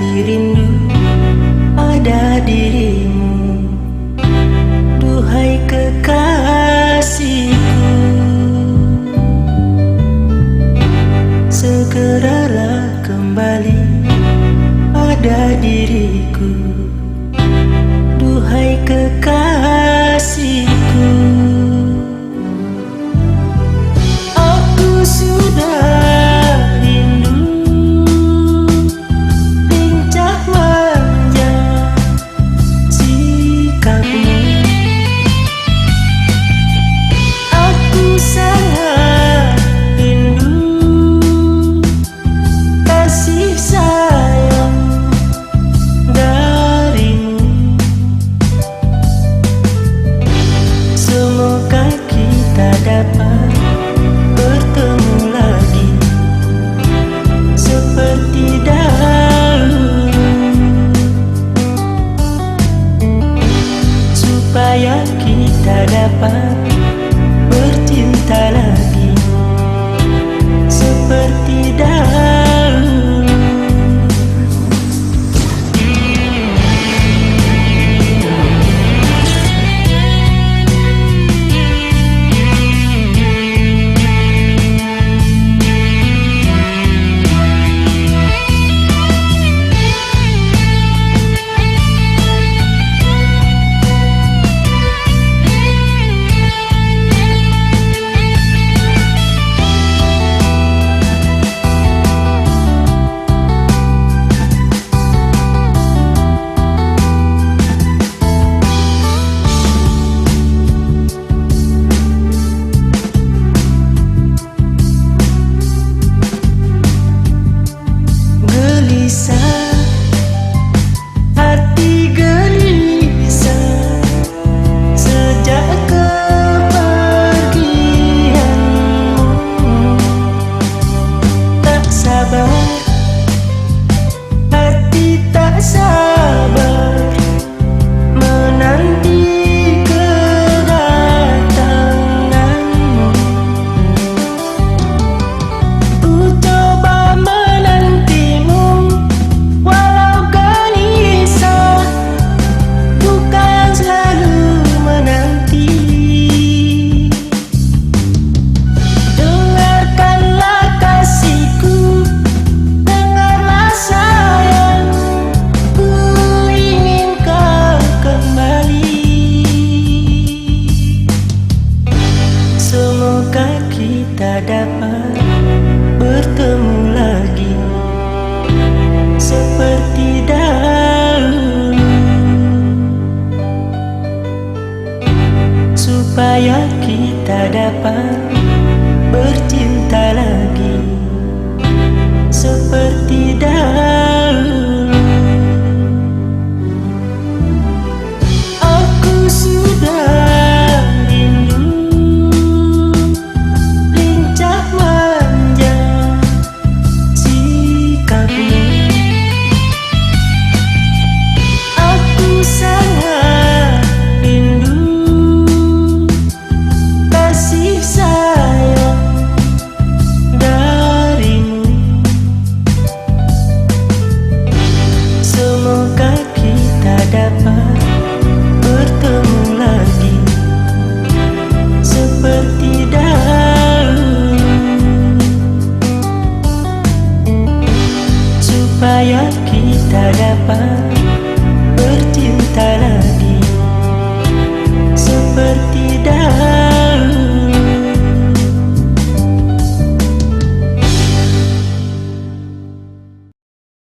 hati rindu pada dirimu, duhai kekasihku. Segeralah kembali pada diriku, duhai kekasihku. Aku sudah rindu lincah manja sikapmu. Aku sangat rindu kasih sayang darimu. Semoga kita dapat bertemu lagi seperti dahulu, supaya kita dapat bercinta lagi seperti dahulu. Hati gelisah sejak kepergianmu. Tak sabar, hati tak sabar menanti kedatanganmu. Ku coba menantimu walau gelisah, bukan selalu menanti. Dengarkanlah kasihku, dengarlah sayang, ku ingin kau kembali. Semoga kita dapat bertemu lagi seperti dahulu, supaya kita dapat